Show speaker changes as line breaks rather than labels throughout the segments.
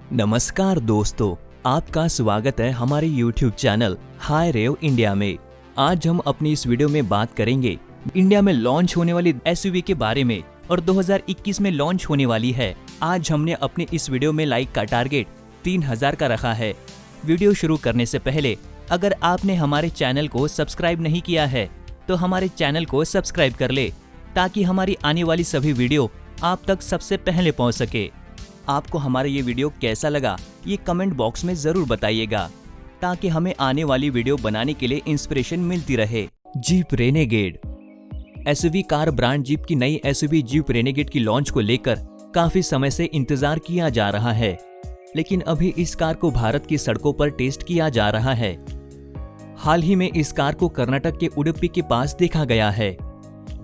नमस्कार दोस्तों, आपका स्वागत है हमारे YouTube चैनल हाय रेव इंडिया में। आज हम अपनी इस वीडियो में बात करेंगे इंडिया में लॉन्च होने वाली एसयूवी के बारे में और 2021 में लॉन्च होने वाली है। आज हमने अपने इस वीडियो में लाइक का टारगेट 3000 का रखा है। वीडियो शुरू करने से पहले अगर आपने हमारे चैनल को सब्सक्राइब नहीं किया है तो हमारे चैनल को सब्सक्राइब कर ले, ताकि हमारी आने वाली सभी वीडियो आप तक सबसे पहले पहुंच सके। आपको हमारा ये वीडियो कैसा लगा ये कमेंट बॉक्स में जरूर बताइएगा, ताकि हमें आने वाली वीडियो बनाने के लिए इंस्पिरेशन मिलती रहे। Jeep renegade SUV car brand jeep की नई एसयूवी जीप रेनेगेड की लॉन्च को लेकर काफी समय से इंतजार किया जा रहा है, लेकिन अभी इस कार को भारत की सड़कों पर टेस्ट किया जा रहा है। हाल ही में इस कार को कर्नाटक के उडुपी के पास देखा गया है।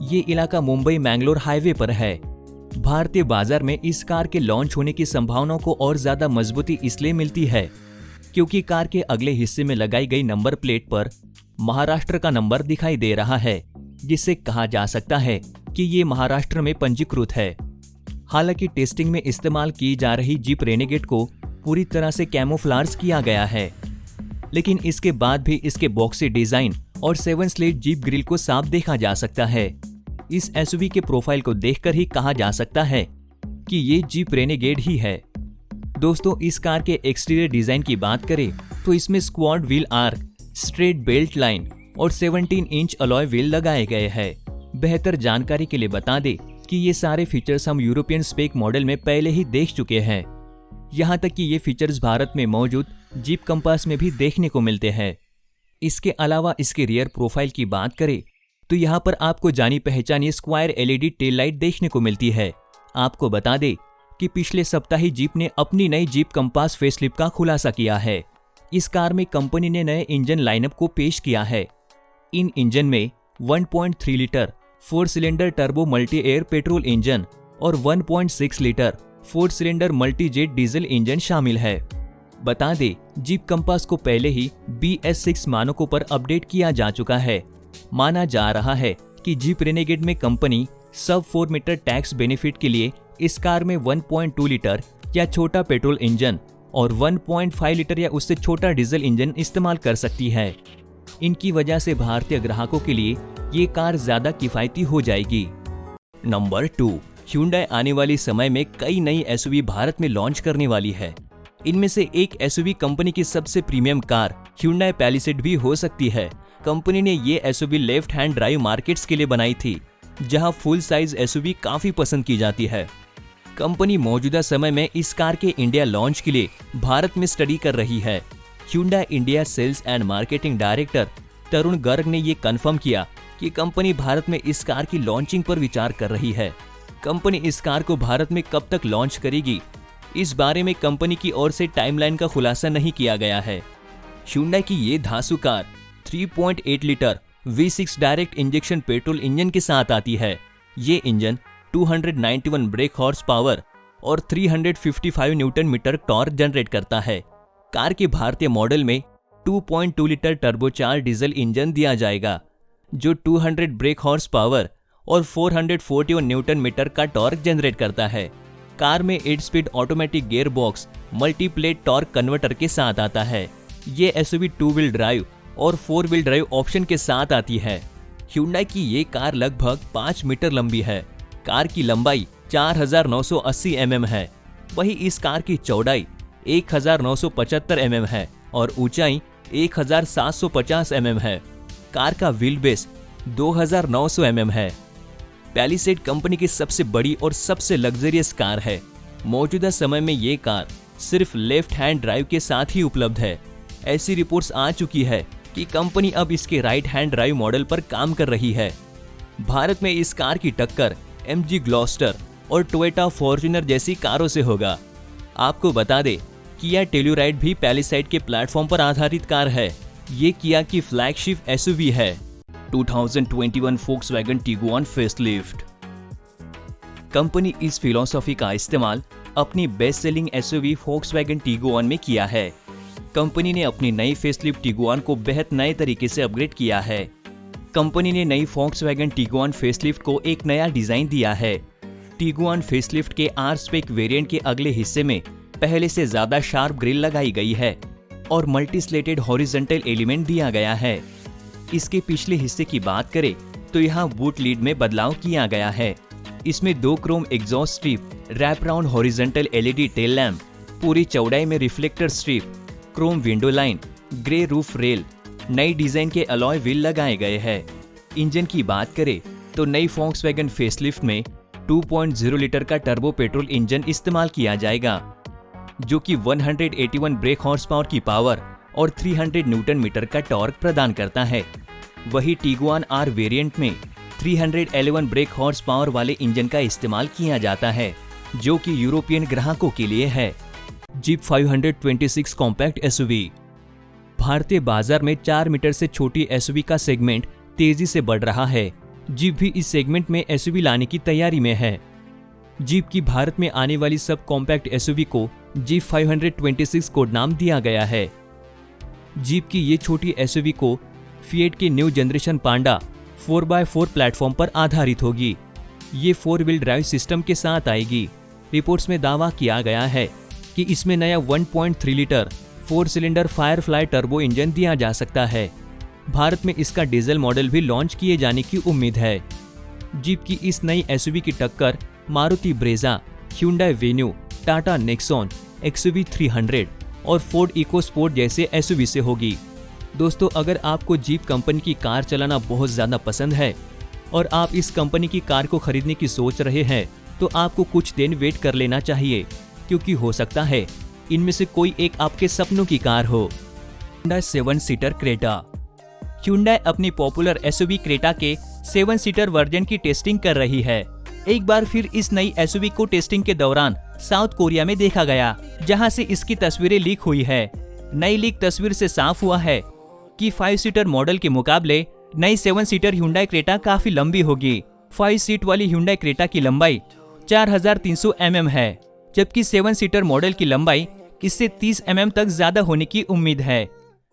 ये इलाका मुंबई मैंगलोर हाईवे पर है। भारतीय बाजार में इस कार के लॉन्च होने की संभावनाओं को और ज्यादा मजबूती इसलिए मिलती है क्योंकि कार के अगले हिस्से में लगाई गई नंबर प्लेट पर महाराष्ट्र का नंबर दिखाई दे रहा है, जिससे कहा जा सकता है कि ये महाराष्ट्र में पंजीकृत है। हालांकि टेस्टिंग में इस्तेमाल की जा रही जीप रेनेगेड को पूरी तरह से कैमोफ्लाज किया गया है, लेकिन इसके बाद भी इसके बॉक्सी डिजाइन और 7 स्लिट जीप ग्रिल को साफ देखा जा सकता है। इस एसयूवी के प्रोफाइल को देखकर ही कहा जा सकता है कि ये जीप रेनेगेड ही है। दोस्तों, इस कार के एक्सटीरियर डिजाइन की बात करें तो इसमें squad wheel arc, straight belt line और 17 इंच अलॉय व्हील लगाए गए हैं। बेहतर जानकारी के लिए बता दें कि ये सारे फीचर्स हम यूरोपियन स्पेक मॉडल में पहले ही देख चुके हैं। यहाँ तक कि ये फीचर्स भारत में मौजूद जीप कंपास में भी देखने को मिलते हैं। इसके अलावा इसके रियर प्रोफाइल की बात करें तो यहाँ पर आपको जानी पहचानी स्क्वायर एलईडी टेल लाइट देखने को मिलती है। आपको बता दें कि पिछले सप्ताह ही जीप ने अपनी नई जीप कंपास फेसलिफ्ट का खुलासा किया है। इस कार में कंपनी ने नए इंजन लाइनअप को पेश किया है। इन इंजन में 1.3 litre 4 cylinder turbo multi air petrol engine और 1.6 litre 4 cylinder multi jet diesel engine शामिल है। बता दें, जीप कंपास को पहले ही BS6 मानकों पर अपडेट किया जा चुका है। माना जा रहा है कि जीप रेनेगेड में कंपनी सब 4 मीटर टैक्स बेनिफिट के लिए इस कार में 1.2 लीटर या छोटा पेट्रोल इंजन और 1.5 लीटर या उससे छोटा डीजल इंजन इस्तेमाल कर सकती है। इनकी वजह से भारतीय ग्राहकों के लिए ये कार ज्यादा किफायती हो जाएगी। नंबर 2, Hyundai आने वाले समय में कई नई एसयूवी भारत में लॉन्च करने वाली है। इनमें से एक एसयूवी कंपनी की सबसे प्रीमियम कार Hyundai Palisade भी हो सकती है। कंपनी ने ये SUV left hand drive markets के लिए बनाई थी, जहां फुल साइज एसयूवी काफी पसंद की जाती है। कंपनी मौजूदा समय में इस कार के इंडिया लॉन्च के लिए भारत में स्टडी कर रही है। Hyundai India sales and marketing director Tarun Garg ने ये कंफर्म किया कि कंपनी भारत में इस कार की लॉन्चिंग पर विचार कर रही है। कंपनी इस कार को भारत में कब तक लॉन्च करेगी, इस बारे में कंपनी की ओर से टाइमलाइन का खुलासा नहीं किया गया है। Hyundai की ये धांसू car 3.8 litre V6 direct injection petrol engine के साथ आती है। ये इंजन 291 ब्रेक हॉर्स पावर और 355 न्यूटन मीटर टॉर्क जनरेट करता है। कार के भारतीय मॉडल में 2.2 लीटर टर्बोचार्ज डीजल इंजन दिया जाएगा, जो 200 ब्रेक हॉर्स पावर और 441 न्यूटन मीटर का टॉर्क जनरेट करता है। कार में 8 speed automatic gear box multiplate torque converter के साथ आता है। ये एसयूवी 2 व्हील ड्राइव और 4 व्हील ड्राइव ऑप्शन के साथ आती है। Hyundai की ये कार लगभग 5 मीटर लंबी है। कार की लंबाई 4980 mm है। वही इस कार की चौड़ाई 1975 mm है और ऊंचाई 1750 mm है। कार का व्हील बेस 2900 mm है। Palisade कंपनी की सबसे बड़ी और सबसे लग्जरियस कार है। मौजूदा समय में ये कार सिर्फ लेफ्ट हैंड ड्राइव के साथ ही उपलब्ध है। ऐसी रिपोर्ट्स आ चुकी है कि कंपनी अब इसके राइट हैंड ड्राइव मॉडल पर काम कर रही है। भारत में इस कार की टक्कर MG ग्लॉस्टर और टोयोटा फॉर्च्यूनर जैसी कारों से होगा। आपको बता दें, किया टेल्यूराइड भी Palisade के प्लेटफॉर्म पर आधारित कार है। ये किया की फ्लैगशिप एसयूवी है। 2021 Volkswagen Tiguan फेसलिफ्ट कंपनी इस फिलॉसफी का इस्तेमाल अपनी best selling SUV Volkswagen Tiguan में किया है। कंपनी ने अपनी नई फेसलिफ्ट टिगुआन को बेहद नए तरीके से अपग्रेड किया है। कंपनी ने नई Volkswagen Tiguan फेसलिफ्ट को एक नया डिजाइन दिया है। टिगुआन फेसलिफ्ट के आर स्पेक वेरिएंट के अगले हिस्से में पहले से ज्यादा शार्प ग्रिल लगाई गई है और मल्टी स्लेटेड हॉरिजॉन्टल एलिमेंट दिया गया है। इसके पिछले हिस्से की बात करें तो यहाँ बूट लीड में बदलाव किया गया है। इसमें 2 chrome exhaust strip, wrap round horizontal LED tail lamp, पूरी चौड़ाई में reflector strip, chrome window line, grey roof rail, नई डिजाइन के अलॉय व्हील लगाए गए हैं। इंजन की बात करें तो नई फॉक्सवैगन फेसलिफ्ट में 2.0 लीटर का टर्बो पेट्रोल इंजन इस्तेमाल किया जाएगा, जो कि 181 ब्रेक हॉर्स पावर की पावर और 300 न्यूटन मीटर का टॉर्क प्रदान करता है। वही टीगुआन आर वेरिएंट में 311 ब्रेक हॉर्स पावर वाले इंजन का इस्तेमाल किया जाता है, जो कि यूरोपियन ग्राहकों के लिए है। Jeep 526 compact SUV. भारतीय बाजार में 4 मीटर से छोटी एसयूवी का सेगमेंट तेजी से बढ़ रहा है। जीप भी इस सेगमेंट में एसयूवी लाने की तैयारी में है। जीप की भारत में आने वाली सब कॉम्पैक्ट एसयूवी को जीप 526 कोड नाम दिया गया है। जीप की ये छोटी एसयूवी को फिएट के न्यू जनरेशन पांडा 4x4 प्लेटफॉर्म पर आधारित होगी। ये 4 व्हील ड्राइव सिस्टम के साथ आएगी। रिपोर्ट्स में दावा किया गया है कि इसमें नया 1.3 litre 4 cylinder Firefly turbo engine दिया जा सकता है। भारत में इसका डीजल मॉडल भी लॉन्च किए जाने की उम्मीद है। जीप की इस नई एसयूवी की टक्कर Maruti Brezza, Hyundai venue, Tata Nexon, XUV 300 और फोर्ड इकोस्पोर्ट जैसे एसयूवी से होगी। दोस्तों, अगर आपको जीप कंपनी की कार चलाना बहुत ज़्यादा पसंद है और आप इस कंपनी की कार को खरीदने की सोच रहे हैं, तो आपको कुछ दिन वेट कर लेना चाहिए, क्योंकि हो सकता है इनमें से कोई एक आपके सपनों की कार हो। Hyundai 7 seater Creta. Hyundai अपनी पॉपुलर एसयूवी क्रेटा के 7 सीटर वर्जन की टेस्टिंग कर रही है। एक बार फिर इस नई एसयूवी को टेस्टिंग के दौरान साउथ कोरिया में देखा गया, जहां से इसकी तस्वीरें लीक हुई है। नई लीक तस्वीर से साफ हुआ है कि 5 सीटर मॉडल के मुकाबले नई 7 सीटर Hyundai क्रेटा काफी लंबी होगी। 5 सीट वाली Hyundai क्रेटा की लंबाई 4300 mm है, जबकि 7 सीटर मॉडल की लंबाई इससे 30 mm तक ज्यादा होने की उम्मीद है।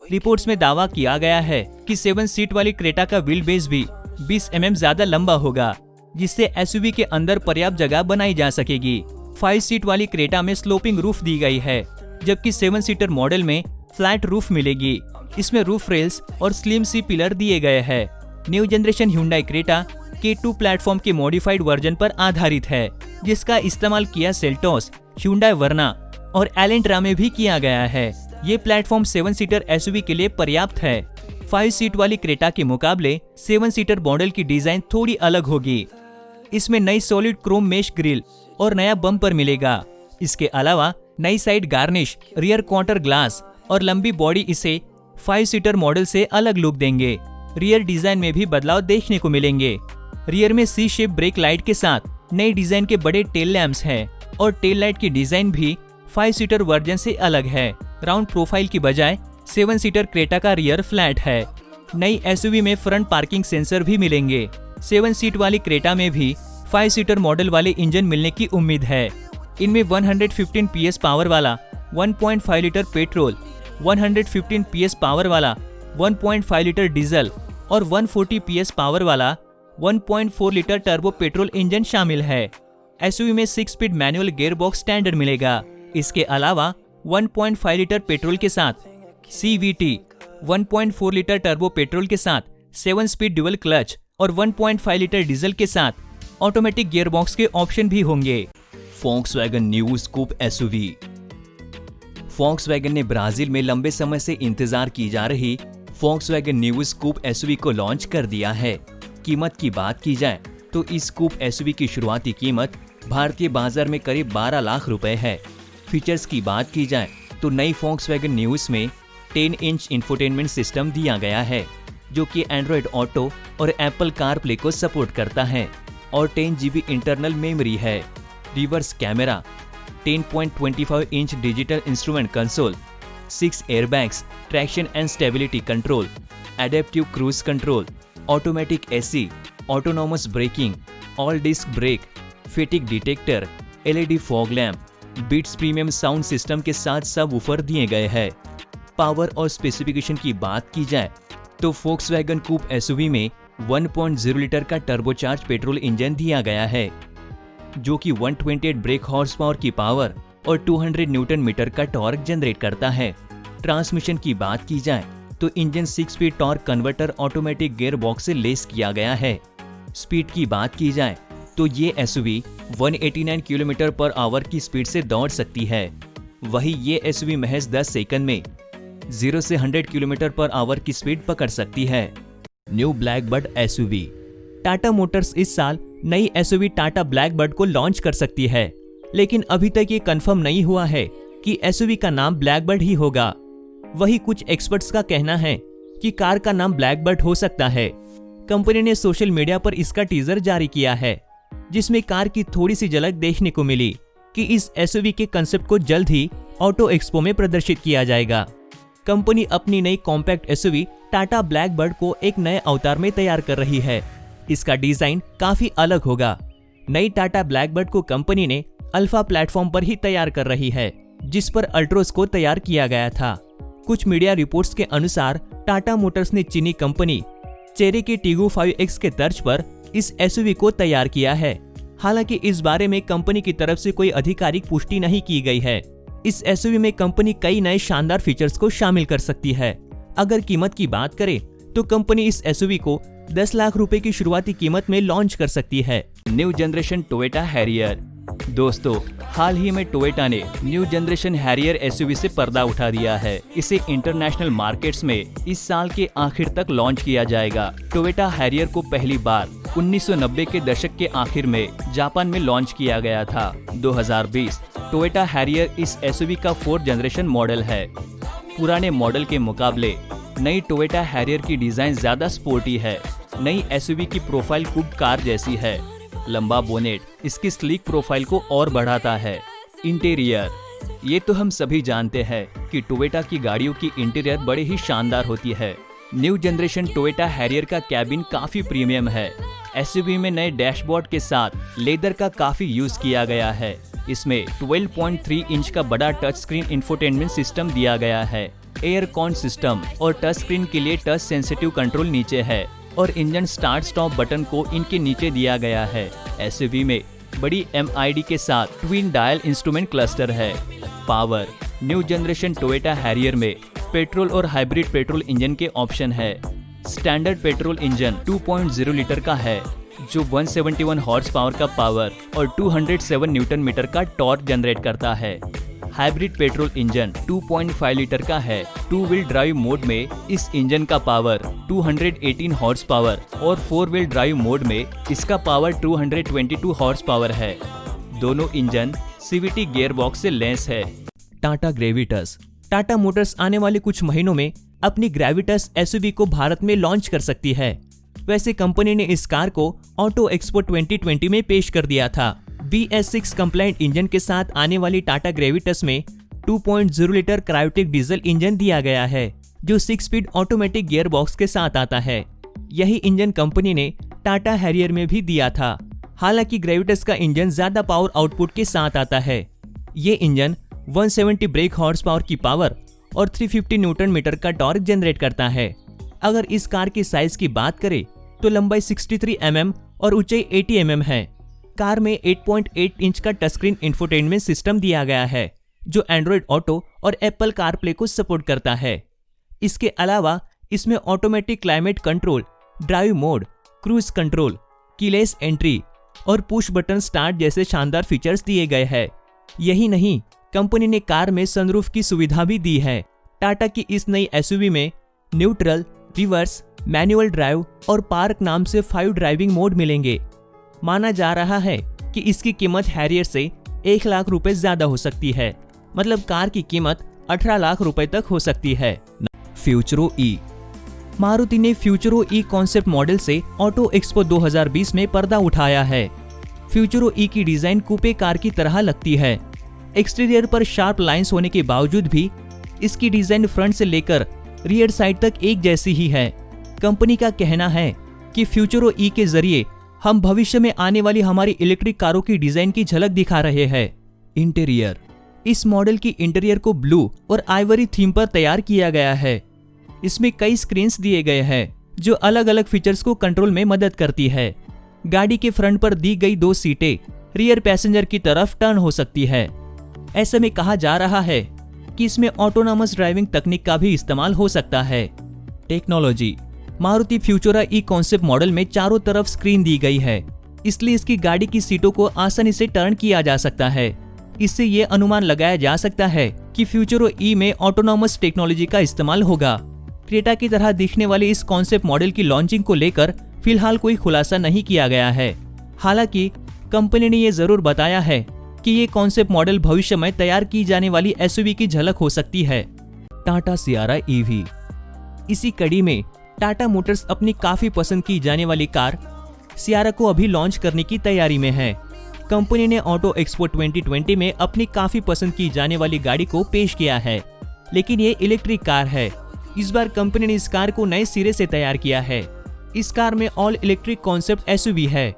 रिपोर्ट्स में दावा किया गया है कि 7 सीट वाली क्रेटा का व्हील बेस भी 20 mm ज्यादा लंबा होगा, जिससे एसयूवी के अंदर पर्याप्त जगह बनाई जा सकेगी। 5 सीट वाली क्रेटा में स्लोपिंग रूफ दी गई है, जबकि 7 सीटर मॉडल में फ्लैट रूफ मिलेगी। इसमें रूफ रेल्स और स्लिम सी पिलर दिए गए हैं। New generation Hyundai Creta K2 platform के मॉडिफाइड वर्जन पर आधारित है, जिसका इस्तेमाल किया सेल्टोस, Hyundai वर्ना और एलेंट्रा में भी किया गया है। ये प्लेटफॉर्म 7 सीटर एसयूवी के लिए पर्याप्त है। 5 सीट वाली क्रेटा के मुकाबले 7 सीटर मॉडल की डिजाइन थोड़ी अलग होगी। इसमें नई सॉलिड क्रोम मेश ग्रिल और नया बम्पर मिलेगा। इसके अलावा नई side garnish, rear quarter glass और लंबी बॉडी इसे 5 सीटर मॉडल से अलग लुक देंगे। रियर डिजाइन में भी बदलाव देखने को मिलेंगे। रियर में सी शेप ब्रेक लाइट के साथ नई डिजाइन के बड़े टेल लैम्प्स हैं और टेल लाइट की डिजाइन भी 5 सीटर वर्जन से अलग है। राउंड प्रोफाइल की बजाय 7 सीटर क्रेटा का रियर फ्लैट है। नई एसयूवी में फ्रंट पार्किंग सेंसर भी मिलेंगे। 7 सीट वाली क्रेटा में भी 5 सीटर मॉडल वाले इंजन मिलने की उम्मीद है। इनमें 115 PS पावर वाला 1.5 लीटर पेट्रोल, 115 PS पावर वाला 1.5 लीटर डीजल और 140 PS पावर वाला 1.4 लीटर टर्बो पेट्रोल इंजन शामिल है। एसयूवी में 6 स्पीड मैनुअल गियरबॉक्स स्टैंडर्ड मिलेगा। इसके अलावा 1.5 लीटर पेट्रोल के साथ CVT, 1.4 लीटर टर्बो पेट्रोल के साथ 7 स्पीड ड्यूअल क्लच और 1.5 लीटर डीजल के साथ ऑटोमेटिक गियरबॉक्स के ऑप्शन भी होंगे। Volkswagen new scoop SUV. Volkswagen ने ब्राजील में लंबे समय से इंतजार की जा रही Volkswagen न्यू स्कूप एसयूवी को लॉन्च कर दिया है। कीमत की बात की जाए तो इस स्कूप एसयूवी की शुरुआती कीमत भारतीय बाजार में करीब 12 लाख रुपए है। फीचर्स की बात की जाए तो नई Volkswagen न्यूज में 10 इंच इंफोटेनमेंट सिस्टम दिया गया है, जो कि एंड्रॉयड ऑटो और एप्पल कारप्ले को सपोर्ट करता है और 10 GB इंटरनल मेमोरी है। Reverse camera, 10.25 inch digital instrument console, 6 airbags, traction and stability control, adaptive cruise control, automatic AC, autonomous braking, all disc brake, fatigue detector, LED fog lamp, Beats premium sound system के साथ subwoofer दिए गए हैं। Power और specification की बात की जाए तो Volkswagen कूप एसयूवी में 1.0 लीटर का टर्बोचार्ज पेट्रोल इंजन दिया गया है, जो कि 128 ब्रेक हॉर्स पावर की पावर और 200 न्यूटन मीटर का टॉर्क जनरेट करता है। ट्रांसमिशन की बात की जाए तो engine 6 speed torque converter automatic gear box से लेस किया गया है। स्पीड की बात की जाए तो ये एसयूवी 189 किलोमीटर पर आवर की स्पीड से दौड़ सकती है। वही ये एसयूवी महज 10 सेकंड में 0 से 100 किलोमीटर पर आवर की स्पीड पकड़ सकती है। New Blackbird SUV. Tata Motors इस साल नई एसयूवी टाटा ब्लैकबर्ड को लॉन्च कर सकती है, लेकिन अभी तक ये कंफर्म नहीं हुआ है कि एसयूवी का नाम ब्लैकबर्ड ही होगा। वही कुछ एक्सपर्ट्स का कहना है कि कार का नाम ब्लैकबर्ड हो सकता है। कंपनी ने सोशल मीडिया पर इसका टीजर जारी किया है, जिसमें कार की थोड़ी सी झलक देखने को मिली कि इस एसयूवी के कंसेप्ट को जल्द ही ऑटो एक्सपो में प्रदर्शित किया जाएगा। कंपनी अपनी नई कॉम्पैक्ट एसयूवी टाटा ब्लैकबर्ड को एक नए अवतार में तैयार कर रही है। इसका डिजाइन काफी अलग होगा। नई टाटा ब्लैकबर्ड को कंपनी ने अल्फा प्लेटफॉर्म पर ही तैयार कर रही है, जिस पर अल्ट्रोस को तैयार किया गया था। कुछ मीडिया रिपोर्ट्स के अनुसार टाटा मोटर्स ने चीनी कंपनी चेरी की टीगो 5X के तर्ज पर इस एसयूवी को तैयार किया है। हालांकि इस बारे में कंपनी की तरफ से कोई आधिकारिक पुष्टि नहीं की गई है। इस एसयूवी में कंपनी कई नए शानदार फीचर्स को शामिल कर सकती है। अगर कीमत की बात करें तो कंपनी इस एसयूवी को 10 लाख रुपए की शुरुआती कीमत में लॉन्च कर सकती है। New generation Toyota Harrier. दोस्तों, हाल ही में टोयोटा ने न्यू जनरेशन हैरियर एसयूवी से पर्दा उठा दिया है। इसे इंटरनेशनल मार्केट्स में इस साल के आखिर तक लॉन्च किया जाएगा। टोयोटा हैरियर को पहली बार 1990 के दशक के आखिर में जापान में लॉन्च किया गया था। 2020 टोयोटा हैरियर इस एसयूवी का 4th जनरेशन मॉडल है। पुराने मॉडल के मुकाबले नई टोयोटा हैरियर की डिजाइन ज्यादा स्पोर्टी है। नई एसयूवी की प्रोफाइल कूप कार जैसी है। लंबा बोनेट इसकी स्लीक प्रोफाइल को और बढ़ाता है। इंटीरियर। ये तो हम सभी जानते हैं कि टोयोटा की गाड़ियों की इंटीरियर बड़े ही शानदार होती है। न्यू जनरेशन टोयोटा हैरियर का कैबिन काफी प्रीमियम है। एसयूवी में नए डैशबोर्ड के साथ लेदर का काफी यूज किया गया है। इसमें 12.3 इंच का बड़ा टच स्क्रीन इंफोटेनमेंट सिस्टम दिया गया है। एयर कॉन सिस्टम और टच स्क्रीन के लिए टच सेंसिटिव कंट्रोल नीचे है और इंजन स्टार्ट स्टॉप बटन को इनके नीचे दिया गया है। एसयूवी में बड़ी MID के साथ ट्विन डायल इंस्ट्रूमेंट क्लस्टर है। Power. New generation Toyota Harrier में पेट्रोल और हाइब्रिड पेट्रोल इंजन के ऑप्शन है। स्टैंडर्ड पेट्रोल इंजन 2.0 लीटर का है, जो 171 हॉर्स पावर का पावर और 207 न्यूटन मीटर का टॉर्क जनरेट करता है। हाइब्रिड पेट्रोल इंजन 2.5 लीटर का है। 2 व्हील ड्राइव मोड में इस इंजन का पावर 218 हॉर्स पावर और 4 व्हील ड्राइव मोड में इसका पावर 222 हॉर्स पावर है। दोनों इंजन CVT गियर बॉक्स से लैस है। टाटा ग्रेविटस। टाटा मोटर्स आने वाले कुछ महीनों में अपनी ग्रेविटस एसयूवी को भारत में लॉन्च कर सकती है। वैसे कंपनी ने इस कार को ऑटो एक्सपो 2020 में पेश कर दिया था। BS6 कंप्लाइंट इंजन के साथ आने वाली टाटा ग्रेविटस में 2.0 लीटर क्रायोटिक डीजल इंजन दिया गया है, जो 6 स्पीड ऑटोमेटिक गियर बॉक्स के साथ आता है। यही इंजन कंपनी ने टाटा हैरियर में भी दिया था। हालांकि ग्रेविटस का इंजन ज्यादा पावर आउटपुट के साथ आता है। ये इंजन 170 ब्रेक हॉर्स पावर की पावर और 350 न्यूटन मीटर का टॉर्क जनरेट करता है। अगर इस कार की साइज की बात करें तो लंबाई 63 mm और ऊंचाई 80 mm है। कार में 8.8 इंच का टच स्क्रीन इंफोटेनमेंट सिस्टम दिया गया है, जो एंड्रॉइड ऑटो और एप्पल कारप्ले को सपोर्ट करता है। इसके अलावा इसमें automatic climate control, drive mode, cruise control, keyless entry और पुश बटन स्टार्ट जैसे शानदार फीचर्स दिए गए हैं। यही नहीं, कंपनी ने कार में सनरूफ की सुविधा भी दी है। टाटा की इस नई एसयूवी में न्यूट्रल, रिवर्स, मैनुअल ड्राइव और पार्क नाम से 5 ड्राइविंग मोड मिलेंगे। माना जा रहा है कि इसकी कीमत हैरियर से 1 लाख रुपए ज्यादा हो सकती है। मतलब कार की कीमत 18 लाख रुपए तक हो सकती है। फ्यूचरो ई। मारुति ने फ्यूचरो ई कॉन्सेप्ट मॉडल से ऑटो एक्सपो 2020 में पर्दा उठाया है। फ्यूचरो ई की डिजाइन कूपे कार की तरह लगती है। एक्सटीरियर पर शार्प लाइंस होने के बावजूद भी इसकी डिजाइन फ्रंट से लेकर रियर साइड तक एक जैसी ही है। कंपनी का कहना है कि फ्यूचरो ई के जरिए हम भविष्य में आने वाली हमारी इलेक्ट्रिक कारों की डिजाइन की झलक दिखा रहे हैं। इंटीरियर। इस मॉडल की इंटीरियर को ब्लू और आइवरी थीम पर तैयार किया गया है। इसमें कई स्क्रीन्स दिए गए हैं जो अलग अलग फीचर्स को कंट्रोल में मदद करती है। गाड़ी के फ्रंट पर दी गई 2 सीटें रियर पैसेंजर की तरफ टर्न हो सकती है। ऐसे में कहा जा रहा है कि इसमें ऑटोनॉमस ड्राइविंग तकनीक का भी इस्तेमाल हो सकता है। टेक्नोलॉजी। मारुति फ्यूचरा ई कॉन्सेप्ट मॉडल में चारों तरफ स्क्रीन दी गई है, इसलिए इसकी गाड़ी की सीटों को आसानी से टर्न किया जा सकता है। इससे ये अनुमान लगाया जा सकता है कि फ्यूचरो ई में ऑटोनॉमस टेक्नोलॉजी का इस्तेमाल होगा। क्रेटा की तरह दिखने वाले इस कॉन्सेप्ट मॉडल की लॉन्चिंग को लेकर फिलहाल कोई खुलासा नहीं किया गया है। हालांकि कंपनी ने ये जरूर बताया है कि ये कॉन्सेप्ट मॉडल भविष्य में तैयार की जाने वाली एसयूवी की झलक हो सकती है। Tata Sierra EV. इसी कड़ी में टाटा मोटर्स अपनी काफी पसंद की जाने वाली कार सियारा को अभी लॉन्च करने की तैयारी में है। कंपनी ने ऑटो एक्सपो 2020 में अपनी काफी पसंद की जाने वाली गाड़ी को पेश किया है, लेकिन ये इलेक्ट्रिक कार है। इस बार कंपनी ने इस कार को नए सिरे से तैयार किया है। इस कार में ऑल इलेक्ट्रिक कॉन्सेप्ट एसयूवी है।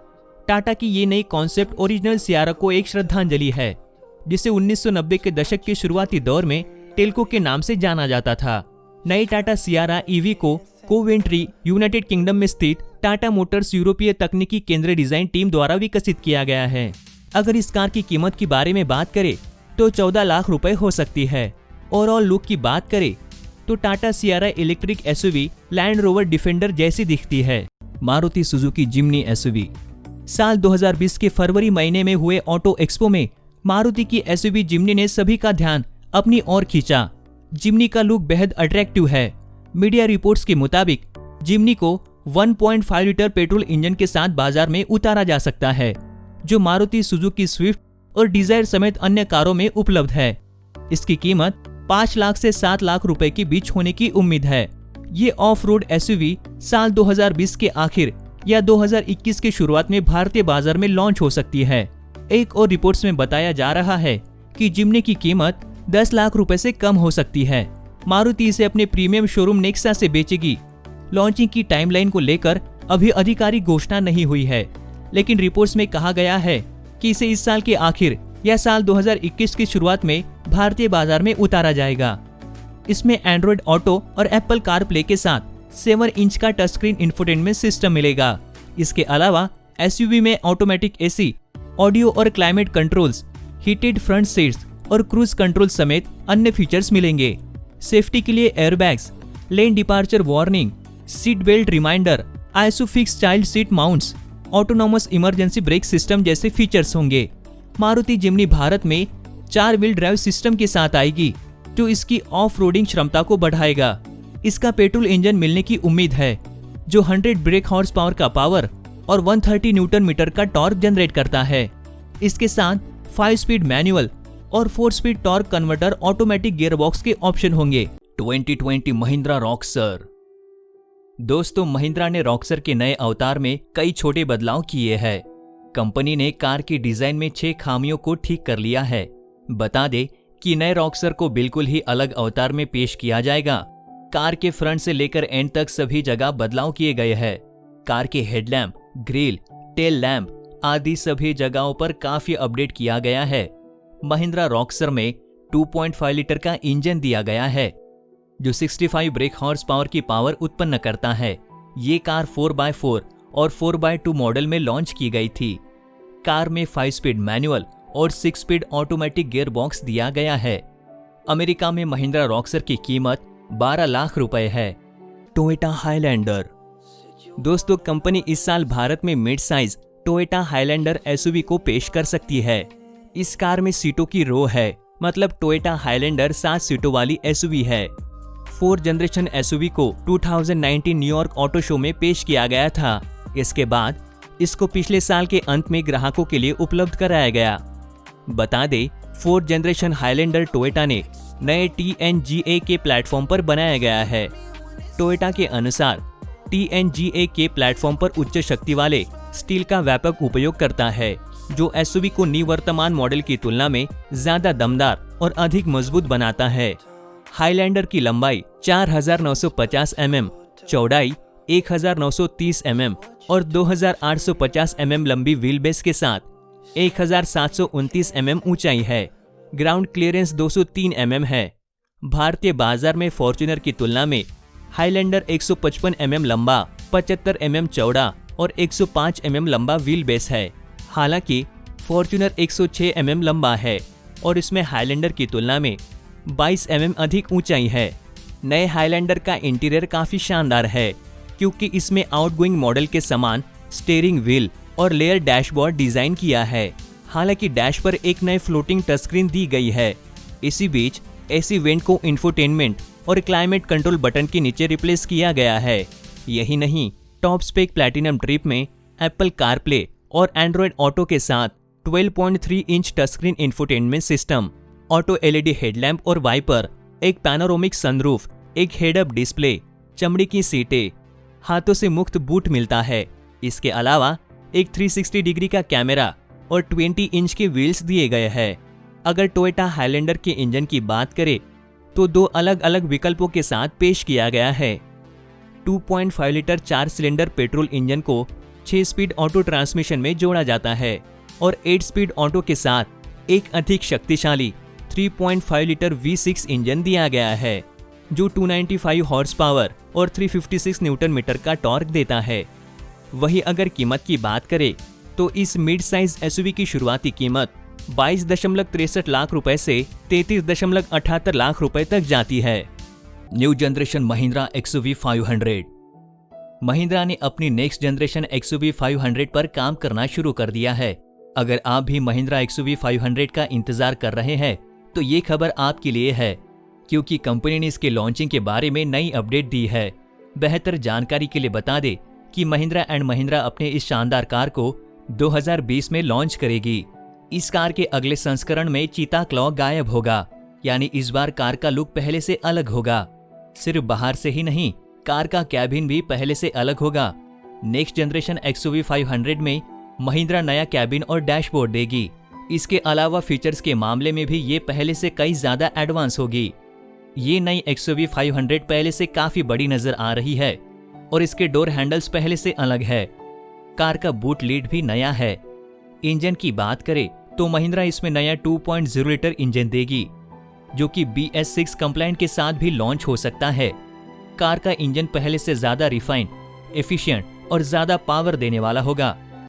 टाटा की ये नई कॉन्सेप्ट ओरिजिनल सियारा को एक श्रद्धांजलि है, जिसे 1990 के दशक के शुरुआती दौर में टेल्को के नाम से जाना जाता था। नई टाटा सियारा ईवी को कोवेंट्री, यूनाइटेड किंगडम में स्थित टाटा मोटर्स यूरोपीय तकनीकी केंद्रीय डिजाइन टीम द्वारा विकसित किया गया है। अगर इस कार की कीमत के बारे में बात करें तो 14 लाख रुपए हो सकती है। ओवरऑल लुक की बात करें तो Tata Sierra electric SUV Land Rover Defender जैसी दिखती है। Maruti Suzuki Jimny SUV. साल 2020 के फरवरी महीने में हुए ऑटो एक्सपो में मारुति की एसयूवी जिम्नी ने सभी का ध्यान अपनी ओर खींचा। जिम्नी का लुक बेहद अट्रैक्टिव है। मीडिया रिपोर्ट्स के मुताबिक जिम्नी को 1.5 लीटर पेट्रोल इंजन के साथ बाजार में उतारा जा सकता है, जो मारुति सुजुकी स्विफ्ट और डिजायर समेत अन्य कारों में उपलब्ध है। इसकी कीमत 5 लाख से 7 लाख रुपए के बीच होने की उम्मीद है। ये ऑफ रोड एसयूवी साल 2020 के आखिर या 2021 की शुरुआत में भारतीय बाजार में लॉन्च हो सकती है। एक और रिपोर्ट्स में बताया जा रहा है कि जिम्नी की कीमत 10 लाख रुपए से कम हो सकती है। मारुति इसे अपने प्रीमियम शोरूम नेक्सा से बेचेगी। लॉन्चिंग की टाइमलाइन को लेकर अभी आधिकारिक घोषणा नहीं हुई है, लेकिन रिपोर्ट्स में कहा गया है कि इसे इस साल के आखिर या साल 2021 की शुरुआत में भारतीय बाजार में उतारा जाएगा। इसमें एंड्रॉइड ऑटो और एप्पल कारप्ले के साथ 7 इंच का टच स्क्रीन इंफोटेनमेंट सिस्टम मिलेगा। इसके अलावा एसयूवी में ऑटोमेटिक एसी, ऑडियो और climate controls, heated front seats और क्रूज कंट्रोल समेत अन्य फीचर्स मिलेंगे। सेफ्टी के लिए airbags, lane departure warning, seat belt reminder, Isofix child seat mounts, autonomous emergency brake system जैसे फीचर्स होंगे। मारुति जिम्नी भारत में 4 व्हील ड्राइव सिस्टम के साथ आएगी, जो इसकी ऑफ रोडिंग क्षमता को बढ़ाएगा। इसका पेट्रोल इंजन मिलने की उम्मीद है, जो 100 ब्रेक हॉर्स पावर का पावर और 130 न्यूटन मीटर का टॉर्क जनरेट करता है। इसके साथ 5 स्पीड मैनुअल और 4 speed torque converter automatic gearbox के ऑप्शन होंगे। 2020 महिंद्रा रॉक्सर। दोस्तों, महिंद्रा ने रॉक्सर के नए अवतार में कई छोटे बदलाव किए हैं। कंपनी ने कार की डिजाइन में 6 खामियों को ठीक कर लिया है। बता दे कि नए रॉक्सर को बिल्कुल ही अलग अवतार में पेश किया जाएगा। कार के फ्रंट से लेकर एंड तक सभी जगह बदलाव किए गए हैं। कार के हेडलैम्प, ग्रिल, टेल लैम्प आदि सभी जगहों पर काफी अपडेट किया गया है। महिंद्रा रॉक्सर में 2.5 लीटर का इंजन दिया गया है, जो 65 ब्रेक हॉर्स पावर की पावर उत्पन्न करता है। ये कार 4x4 और 4x2 मॉडल में लॉन्च की गई थी। कार में 5 स्पीड मैनुअल और 6 स्पीड ऑटोमेटिक गियर बॉक्स दिया गया है। अमेरिका में महिंद्रा रॉक्सर की कीमत 12 लाख रुपए है। Toyota highlander. दोस्तों, कंपनी इस साल भारत में mid size Toyota highlander SUV को पेश कर सकती है। इस कार में सीटों की रो है, मतलब टोयोटा हाईलैंडर 7 सीटों वाली एसयूवी है। 4 जनरेशन एसयूवी को 2019 न्यूयॉर्क ऑटो शो में पेश किया गया था। इसके बाद इसको पिछले साल के अंत में ग्राहकों के लिए उपलब्ध कराया गया। बता दें, 4 जनरेशन हाईलैंडर टोयोटा ने नए TNGA के प्लेटफॉर्म पर बनाया गया है। टोयोटा के अनुसार TNGA के प्लेटफॉर्म पर उच्च शक्ति वाले स्टील का व्यापक उपयोग करता है, जो एसयूवी को निवर्तमान मॉडल की तुलना में ज्यादा दमदार और अधिक मजबूत बनाता है। हाईलैंडर की लंबाई 4950 mm, चौड़ाई 1930 mm और 2850 mm लंबी व्हील बेस के साथ 1729 mm ऊंचाई है। ग्राउंड क्लियरेंस 203 mm है। भारतीय बाजार में फॉर्च्यूनर की तुलना में हाईलैंडर 155 mm लंबा, 75 mm चौड़ा और 105 mm लंबा व्हील बेस है। हालांकि फॉर्च्यूनर 106 mm लंबा है। और इसमें हाईलैंडर की तुलना में 22 mm अधिक ऊंचाई है। नए हाईलैंडर का इंटीरियर काफी शानदार है क्योंकि इसमें आउटगोइंग मॉडल के समान स्टीयरिंग व्हील और लेयर डैशबोर्ड डिजाइन किया है। हालांकि डैश पर एक नए फ्लोटिंग टच स्क्रीन दी गई है। इसी बीच एसी वेंट को इंफोटेनमेंट और क्लाइमेट कंट्रोल बटन के नीचे रिप्लेस किया गया है। यही नहीं, टॉप स्पेक प्लैटिनम ट्रिप में एप्पल कारप्ले और एंड्रॉयड ऑटो के साथ 12.3 inch touch screen infotainment system, auto LED headlamp और वाइपर, एक पैनोरामिक सनरूफ, एक हेड अप डिस्प्ले, चमड़ी की सीटें, हाथों से मुक्त बूट मिलता है। इसके अलावा एक 360 डिग्री का कैमरा और 20 इंच के व्हील्स दिए गए हैं। अगर टोयोटा हाईलैंडर के इंजन की बात करें तो 2 अलग अलग विकल्पों के साथ पेश किया गया है। 2.5 लीटर 4 सिलेंडर पेट्रोल इंजन को 6 स्पीड ऑटो ट्रांसमिशन में जोड़ा जाता है और 8 स्पीड ऑटो के साथ एक अधिक शक्तिशाली 3.5 लीटर V6 इंजन दिया गया है जो 295 हॉर्स पावर और 356 न्यूटन मीटर का टॉर्क देता है। वही अगर कीमत की बात करें तो इस मिड साइज एसयूवी की शुरुआती कीमत 22.63 लाख रुपए से 33.78 लाख रुपए तक जाती है। New generation Mahindra XUV 500। Mahindra ने अपनी नेक्स्ट जनरेशन XUV 500 पर काम करना शुरू कर दिया है। अगर आप भी महिंद्रा XUV 500 का इंतजार कर रहे हैं तो ये खबर आपके लिए है क्योंकि कंपनी ने इसके लॉन्चिंग के बारे में नई अपडेट दी है। बेहतर जानकारी के लिए बता दें कि महिंद्रा एंड महिंद्रा अपने इस शानदार कार को 2020 में लॉन्च करेगी। इस कार के अगले संस्करण में चीता क्लॉ गायब होगा, यानी इस बार कार का लुक पहले से अलग होगा। सिर्फ बाहर से ही नहीं, कार का कैबिन भी पहले से अलग होगा। नेक्स्ट जनरेशन XUV 500 में महिंद्रा नया कैबिन और डैशबोर्ड देगी। इसके अलावा फीचर्स के मामले में भी ये पहले से कई ज्यादा एडवांस होगी। ये नई XUV 500 पहले से काफी बड़ी नजर आ रही है और इसके डोर हैंडल्स पहले से अलग है। कार का बूट लीड भी नया है। इंजन की बात करें तो महिंद्रा इसमें नया 2.0 लीटर इंजन देगी जो कि BS6 कंप्लायंट के साथ भी लॉन्च हो सकता है। कार का इंजन पहले से ज्यादा रिफाइंड, एफिशिएंट और ज्यादा पावर देने वाला होगा।